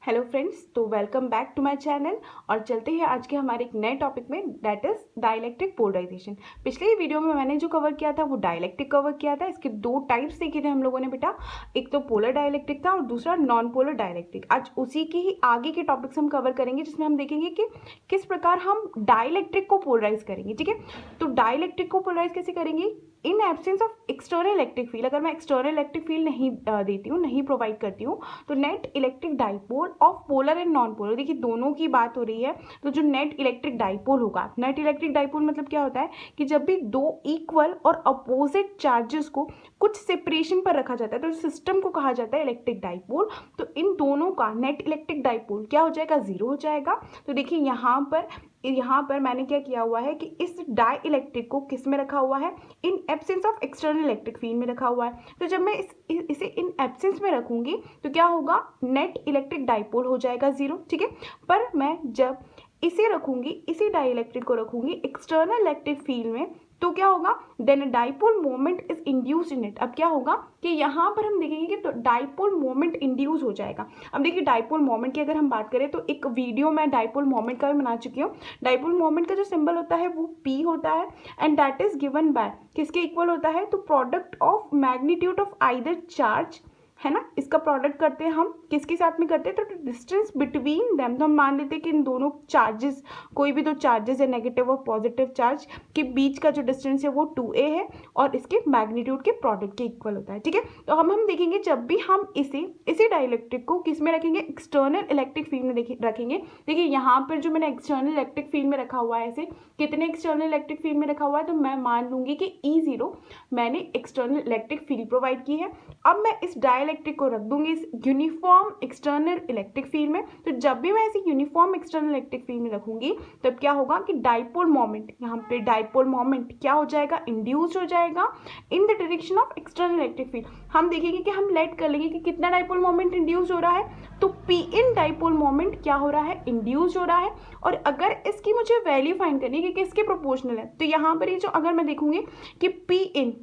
Hello friends, तो welcome back to my channel. और चलते हैं आज के हमारे एक नए टॉपिक में, दैट इज डाइलेक्ट्रिक पोलराइजेशन। पिछले वीडियो में मैंने जो कवर किया था वो डाइलेक्ट्रिक कवर किया था। इसके दो टाइप्स देखे थे हम लोगों ने बेटा, एक तो पोलर डाइलेक्ट्रिक था और दूसरा नॉन पोलर डाइलेक्ट्रिक। आज उसी की ही आगे के टॉपिक्स हम कवर करेंगे, जिसमें हम देखेंगे कि किस प्रकार हम डाइलेक्ट्रिक को पोलराइज करेंगे। ठीक है, तो डाइलेक्ट्रिक को पोलराइज कैसे करेंगे? इन absence of external electric field, अगर मैं एक्सटर्नल इलेक्ट्रिक फील्ड नहीं देती हूँ, नहीं प्रोवाइड करती हूँ, तो net electric dipole of polar and non polar, देखिए दोनों की बात हो रही है। तो जो नेट इलेक्ट्रिक डाइपोल होगा, नेट इलेक्ट्रिक डाइपोल मतलब क्या होता है कि जब भी दो इक्वल और अपोजिट चार्जेस को कुछ सेपरेशन पर रखा जाता है तो सिस्टम को कहा जाता है इलेक्ट्रिक डाइपोल। तो इन दोनों का नेट इलेक्ट्रिक डाइपोल क्या हो जाएगा? जीरो हो जाएगा। तो देखिए यहाँ पर मैंने क्या किया हुआ है कि इस डाई इलेक्ट्रिक को किस में रखा हुआ है? इन absence of external electric field में रखा हुआ है। तो जब मैं इसे इन एब्सेंस में रखूंगी तो क्या होगा? नेट इलेक्ट्रिक डाइपोल हो जाएगा जीरो। ठीक है, पर मैं जब इसे रखूंगी, इसी डाई इलेक्ट्रिक को रखूंगी एक्सटर्नल इलेक्ट्रिक फील्ड में, तो क्या होगा? Then dipole moment is induced in it. अब क्या होगा कि यहाँ पर हम देखेंगे कि तो डाइपोल मोमेंट इंड्यूस हो जाएगा। अब देखिए डाइपोल मोमेंट की अगर हम बात करें तो एक वीडियो मैं डाइपोल मोमेंट का भी बना चुकी हूँ। डाइपोल मोमेंट का जो सिंबल होता है वो P होता है and that is given by, किसके इक्वल होता है? तो product of magnitude of either charge, है ना। इसका प्रोडक्ट करते हैं हम, किसके साथ में करते हैं? तो डिस्टेंस बिटवीन देम, तो हम मान लेते हैं कि इन दोनों चार्जेस, कोई भी दो चार्जेस है नेगेटिव और पॉजिटिव चार्ज के बीच का जो डिस्टेंस है वो 2a है और इसके मैग्नीट्यूड के प्रोडक्ट के इक्वल होता है। ठीक है, तो हम देखेंगे जब भी हम इसी डाइलेक्ट्रिक को किस में रखेंगे? एक्सटर्नल इलेक्ट्रिक फील्ड में रखेंगे। देखिए यहाँ पर जो मैंने एक्सटर्नल इलेक्ट्रिक फील्ड में रखा हुआ है, ऐसे कितने एक्सटर्नल इलेक्ट्रिक फील्ड में रखा हुआ है? तो मैं मान लूंगी कि E0 मैंने एक्सटर्नल इलेक्ट्रिक फील्ड प्रोवाइड की है। अब मैं इस डाइलेक्ट्रिक को रख दूंगी इस यूनिफॉर्म एक्सटर्नल इलेक्ट्रिक फील्ड में। तो जब भी मैं इसे यूनिफॉर्म एक्सटर्नल इलेक्ट्रिक फील्ड में रखूंगी तब क्या होगा कि डाइपोल मोमेंट, यहाँ पे डाइपोल मोमेंट क्या हो जाएगा? इंड्यूस्ड हो जाएगा इन the direction of external electric field. हम देखेंगे कि हम लेट कर लेंगे कि कितना डाइपोल मोमेंट इंड्यूस हो रहा है, तो P इन डाइपोल मोमेंट क्या हो रहा है? इंड्यूस हो रहा है। और अगर इसकी मुझे वैल्यू फाइंड करनी है कि किसके प्रोपोर्शनल है, तो यहाँ पर ये जो अगर मैं देखूंगी कि P इन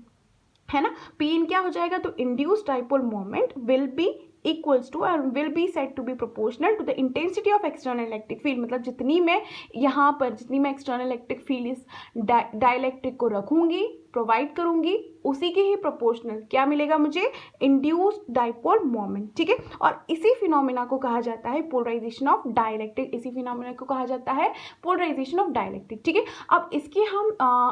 है ना, P इन क्या हो जाएगा? तो induced dipole moment will be equals to और will be said to be proportional to the intensity of external electric field. मतलब जितनी मैं एक्सटर्नल इलेक्ट्रिक फील्ड इस डाइलेक्ट्रिक को रखूंगी, प्रोवाइड करूंगी, उसी के ही प्रोपोर्शनल क्या मिलेगा मुझे? Induced dipole moment. ठीक है, और इसी फिनोमेना को कहा जाता है पोलराइजेशन ऑफ डाइलेक्ट्रिक। इसी फिनोमेना को कहा जाता है पोलराइजेशन ऑफ डाइलेक्ट्रिक। ठीक है, अब इसके हम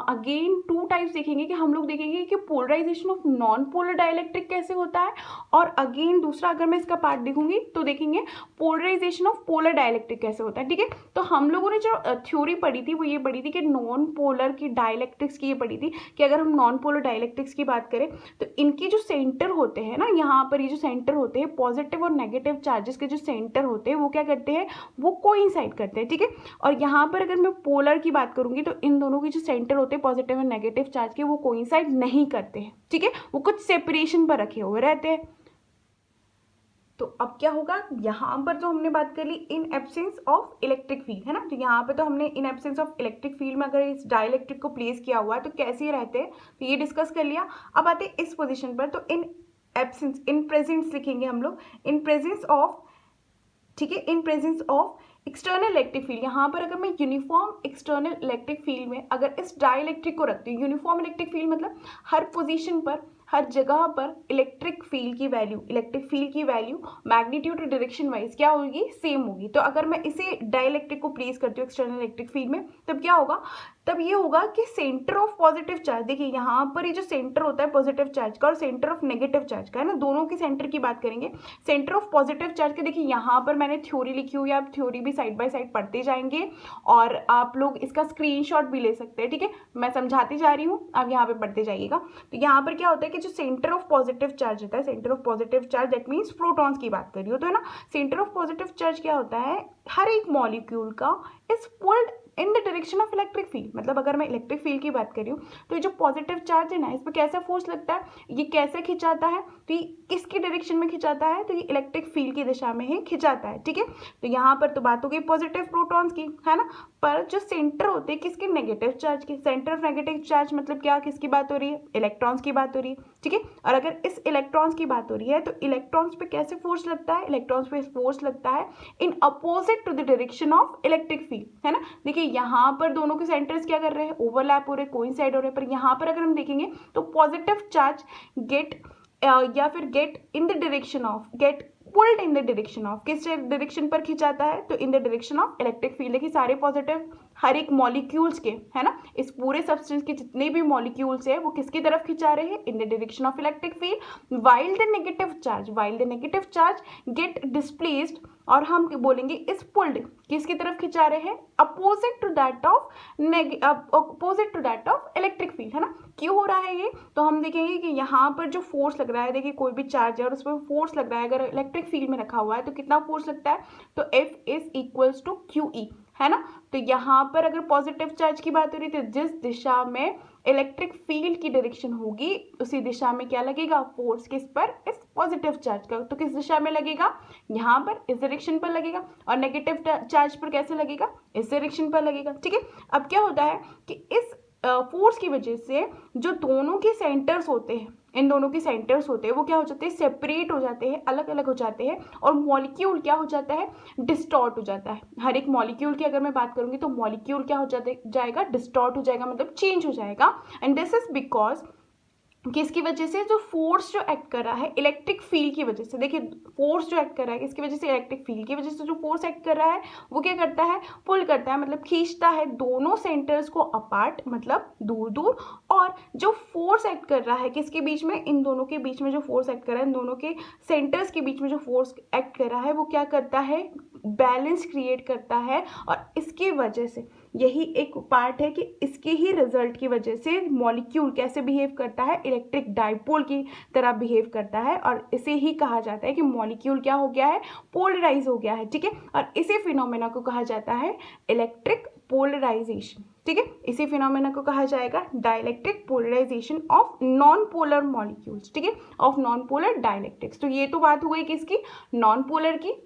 अगेन टू टाइप्स देखेंगे कि हम लोग देखेंगे कि polarisation of non polar dielectric कैसे होता है, और अगेन दूसरा अगर मैं इसका पार्ट देखूंगी तो देखेंगे पोलराइजेशन ऑफ पोलर डाइलेक्ट्रिक कैसे होता है। ठीक है, तो हम लोगों ने जो थ्योरी पढ़ी थी वो ये पढ़ी थी कि नॉन पोलर की डाइलेक्ट्रिक्स की ये पढ़ी थी कि अगर हम नॉन पोलर डाइलेक्ट्रिक्स की बात करें तो इनके जो सेंटर होते हैं ना, यहाँ पर ये जो सेंटर होते हैं पॉजिटिव और नेगेटिव चार्जेस के जो सेंटर होते हैं वो क्या करते हैं? वो कोइंसाइड करते हैं। ठीक है, और यहाँ पर अगर मैं पोलर की बात करूंगी तो इन दोनों के जो सेंटर होते हैं पॉजिटिव और नेगेटिव चार्ज के, वो कोइंसाइड नहीं करते हैं। ठीक है, वो कुछ सेपरेशन पर रखे हुए रहते हैं। तो अब क्या होगा? यहाँ पर जो हमने बात कर ली in absence of electric field, है ना, तो यहाँ पे तो हमने in absence of electric field में अगर इस डाइलेक्ट्रिक को प्लेस किया हुआ है तो कैसे रहते हैं, तो ये डिस्कस कर लिया। अब आते हैं इस पोजीशन पर, तो इन एब्सेंस, इन प्रेजेंस लिखेंगे हम लोग, इन प्रेजेंस ऑफ, ठीक है, in presence of external electric field. यहाँ पर अगर मैं यूनिफॉर्म एक्सटर्नल इलेक्ट्रिक फील्ड में अगर इस डाइलेक्ट्रिक को रखती हूँ, यूनिफॉर्म इलेक्ट्रिक फील्ड मतलब हर पोजीशन पर, हर जगह पर इलेक्ट्रिक फील्ड की वैल्यू मैग्नीट्यूड और डायरेक्शन वाइज क्या होगी? सेम होगी। तो अगर मैं इसे डाइलेक्ट्रिक को प्लेस करती हूँ एक्सटर्नल इलेक्ट्रिक फील्ड में, तब क्या होगा? तब ये होगा कि सेंटर ऑफ पॉजिटिव चार्ज, देखिए यहाँ पर ये जो सेंटर होता है पॉजिटिव चार्ज का और सेंटर ऑफ नेगेटिव चार्ज का, है ना, दोनों के सेंटर की बात करेंगे। सेंटर ऑफ पॉजिटिव चार्ज के देखिए यहाँ पर मैंने थ्योरी लिखी हुई है, आप थ्योरी भी साइड बाय साइड पढ़ते जाएंगे और आप लोग इसका स्क्रीनशॉट भी ले सकते हैं। ठीक है, मैं समझाती जा रही हूँ, आप यहाँ पे पढ़ते जाइएगा। तो यहाँ पर क्या होता है कि जो सेंटर ऑफ पॉजिटिव चार्ज होता है, centre of positive charge that means protons की बात कर रही हो, तो है ना, सेंटर ऑफ पॉजिटिव चार्ज क्या होता है? हर एक मॉलिक्यूल का is pulled in the direction of electric field. मतलब अगर मैं इलेक्ट्रिक फील्ड की बात कर रही हूँ तो ये जो पॉजिटिव चार्ज है ना, इस पर कैसा फोर्स लगता है, ये कैसे खिंचाता है, तो ये किसकी डायरेक्शन में खिंचाता है, तो ये इलेक्ट्रिक फील्ड की दिशा में ही खिंचाता है। ठीक है, तो यहाँ पर तो बात हो गई पॉजिटिव प्रोटॉन्स की, है ना। पर जो सेंटर होते हैं किसके, नेगेटिव चार्ज की। सेंटर ऑफ नेगेटिव चार्ज मतलब क्या, किसकी बात हो रही है, इलेक्ट्रॉन्स की बात हो रही है। ठीक है, और अगर इस इलेक्ट्रॉन्स की बात हो रही है तो इलेक्ट्रॉन्स पे कैसे फोर्स लगता है, इलेक्ट्रॉन्स पे फोर्स लगता है in opposite to the direction of electric field, है ना। देखिए यहाँ पर दोनों के सेंटर्स क्या कर रहे हैं, ओवरलैप हो रहे हैं, कोइंसाइड हो रहे हैं। पर यहाँ पर अगर हम देखेंगे तो पॉजिटिव चार्ज गेट या फिर get in the direction of, get pulled in the direction of, किस डायरेक्शन पर खिंचाता है, तो in the direction of electric field. देखिए सारे पॉजिटिव हर एक मॉलिक्यूल्स के, है ना, इस पूरे सब्सटेंस के जितने भी मॉलिक्यूल्स है वो किसकी तरफ खिंचा रहे हैं, in the direction of electric field. While the negative charge get displaced, और हम बोलेंगे इस पुल्ड किसकी तरफ खिंचा रहे हैं, opposite to that of electric field, है ना। क्यों हो रहा है ये, तो हम देखेंगे कि यहाँ पर जो फोर्स लग रहा है, देखिए कोई भी चार्ज है और उस पर फोर्स लग रहा है, अगर इलेक्ट्रिक फील्ड में रखा हुआ है तो कितना फोर्स लगता है, तो F is equals to QE, है ना। तो यहाँ पर अगर पॉजिटिव चार्ज की बात हो रही है तो जिस दिशा में इलेक्ट्रिक फील्ड की डायरेक्शन होगी उसी दिशा में क्या लगेगा, फोर्स किस पर, इस पॉजिटिव चार्ज का। तो किस दिशा में लगेगा, यहाँ पर, इस डायरेक्शन पर लगेगा। और नेगेटिव चार्ज पर कैसे लगेगा, इस डायरेक्शन पर लगेगा। ठीक है, अब क्या होता है कि इस फोर्स की वजह से जो दोनों के सेंटर्स होते हैं, इन दोनों के सेंटर्स होते हैं वो क्या हो जाते हैं, सेपरेट हो जाते हैं, अलग अलग हो जाते हैं, और मॉलिक्यूल क्या हो जाता है, डिस्टॉर्ट हो जाता है। हर एक मॉलिक्यूल की अगर मैं बात करूंगी तो मॉलिक्यूल क्या हो जाएगा, डिस्टॉर्ट हो जाएगा, मतलब चेंज हो जाएगा। एंड दिस इज बिकॉज किसकी वजह से, जो फोर्स जो एक्ट कर रहा है इलेक्ट्रिक फील्ड की वजह से। देखिए फोर्स जो एक्ट कर रहा है किसकी वजह से, इलेक्ट्रिक फील्ड की वजह से जो फोर्स एक्ट कर रहा है वो क्या करता है, पुल करता है, मतलब खींचता है दोनों सेंटर्स को अपार्ट, मतलब दूर दूर। और जो फोर्स एक्ट कर रहा है किसके बीच में, इन दोनों के बीच में जो फोर्स एक्ट कर रहा है, इन दोनों के सेंटर्स के बीच में जो फोर्स एक्ट कर रहा है वो क्या करता है, बैलेंस क्रिएट करता है। और इसकी वजह से यही एक पार्ट है कि इसके ही रिजल्ट की वजह से मॉलिक्यूल कैसे बिहेव करता है, इलेक्ट्रिक डाइपोल की तरह बिहेव करता है। और इसे ही कहा जाता है कि मॉलिक्यूल क्या हो गया है, पोलराइज हो गया है। ठीक है, और इसी फिनोमेना को कहा जाता है इलेक्ट्रिक पोलराइजेशन। ठीक है, इसी फिनोमेना को कहा जाएगा dielectric polarisation of non polar molecules. ठीक है, ऑफ नॉन पोलर डाइलेक्ट्रिक्स। तो ये तो बात हो गई किसकी, नॉन पोलर की।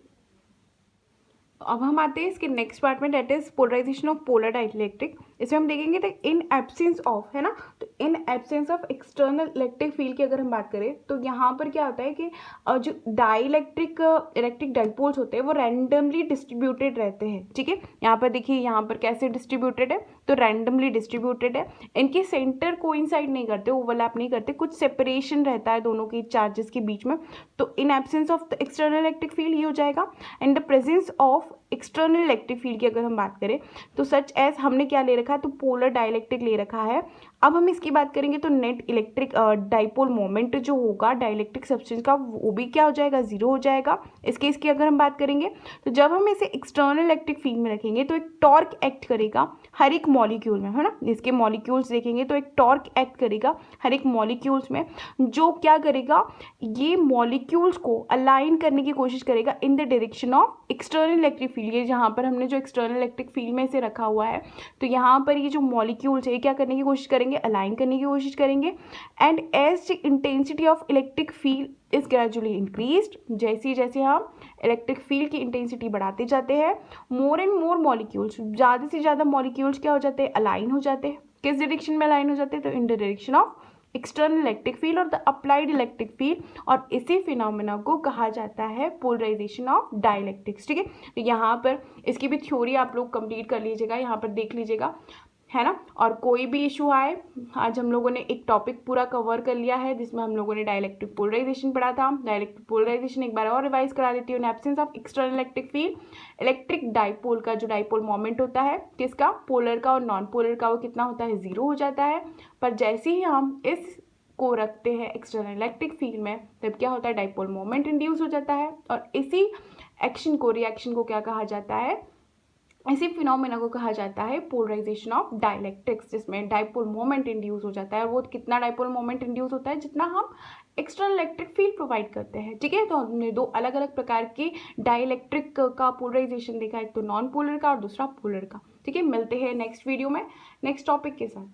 अब हम आते हैं इसके नेक्स्ट पार्ट में, that is polarisation of polar dielectric. इसमें हम देखेंगे तो इन एब्सेंस ऑफ, है ना, तो इन absence of external electric field की अगर हम बात करें तो यहाँ पर क्या होता है कि जो इलेक्ट्रिक डाइपोल्स होते हैं वो रैंडमली डिस्ट्रीब्यूटेड रहते हैं। ठीक है, यहाँ पर देखिए यहाँ पर कैसे डिस्ट्रीब्यूटेड है, तो रैंडमली डिस्ट्रीब्यूटेड है। इनके सेंटर कोइंसाइड नहीं करते, ओवरलैप नहीं करते, कुछ सेपरेशन रहता है दोनों के चार्जेस के बीच में। तो इन absence of the external electric field ये हो जाएगा। And the presence of external electric field की अगर हम बात करें तो सच एज हमने क्या ले रखा है, तो पोलर डाइलेक्ट्रिक ले रखा है। अब हम इसकी बात करेंगे तो नेट इलेक्ट्रिक डाइपोल मोमेंट जो होगा डाइलेक्ट्रिक सब्सटेंस का वो भी क्या हो जाएगा, जीरो हो जाएगा। इस केस की अगर हम बात करेंगे तो जब हम इसे एक्सटर्नल इलेक्ट्रिक फील्ड में रखेंगे तो एक टॉर्क एक्ट करेगा हर एक मॉलिक्यूल में, है ना। इसके मॉलिक्यूल्स देखेंगे तो एक टॉर्क एक्ट करेगा हर एक मॉलिक्यूल्स में, जो क्या करेगा, ये मॉलिक्यूल्स को अलाइन करने की कोशिश करेगा इन the direction of external electric field. ये जहाँ पर हमने जो एक्सटर्नल इलेक्ट्रिक फील्ड में से रखा हुआ है तो यहाँ पर ये जो मॉलिक्यूल्स है क्या करने की कोशिश करेंगे, अलाइन करने की कोशिश करेंगे। And as the intensity of electric field is gradually increased, जैसे जैसे हम इलेक्ट्रिक फील्ड की इंटेंसिटी बढ़ाते जाते हैं, मोर एंड मोर मॉलिक्यूल्स, ज़्यादा से ज़्यादा मॉलिक्यूल्स क्या हो जाते हैं, अलाइन हो जाते हैं। किस डायरेक्शन में अलाइन हो जाते हैं, तो in the direction of external electric field और द अप्लाइड इलेक्ट्रिक फील्ड। और इसी फिनोमेना को कहा जाता है पोलराइजेशन ऑफ डाइलेक्ट्रिक्स। ठीक है, तो यहाँ पर इसकी भी थ्योरी आप लोग कंप्लीट कर लीजिएगा, यहाँ पर देख लीजिएगा, है ना। और कोई भी इशू आए, आज हम लोगों ने एक टॉपिक पूरा कवर कर लिया है जिसमें हम लोगों ने डाइलेक्ट्रिक पोलराइजेशन पढ़ा था। डाइलेक्ट्रिक पोलराइजेशन एक बार और रिवाइज करा देती हूँ। इन absence of external electric field, electric dipole का जो डाइपोल मोमेंट होता है किसका, पोलर का और नॉन पोलर का, वो कितना होता है, जीरो हो जाता है। पर जैसे ही हम इस को रखते हैं एक्सटर्नल इलेक्ट्रिक फील्ड में तब क्या होता है, डाइपोल मोमेंट इंड्यूस हो जाता है। और इसी एक्शन को, रिएक्शन को क्या कहा जाता है, इसी फिनोमेना को कहा जाता है पोलराइजेशन ऑफ डाइलेक्ट्रिक्स, जिसमें डाइपोल मोमेंट इंड्यूस हो जाता है। और वो कितना डाइपोल मोमेंट इंड्यूस होता है, जितना हम एक्सटर्नल इलेक्ट्रिक फील्ड प्रोवाइड करते हैं। ठीक है, तो हमने दो अलग अलग प्रकार के डाइलेक्ट्रिक का पोलराइजेशन देखा, एक तो नॉन पोलर का और दूसरा पोलर का। ठीक है, मिलते हैं नेक्स्ट वीडियो में नेक्स्ट टॉपिक के साथ।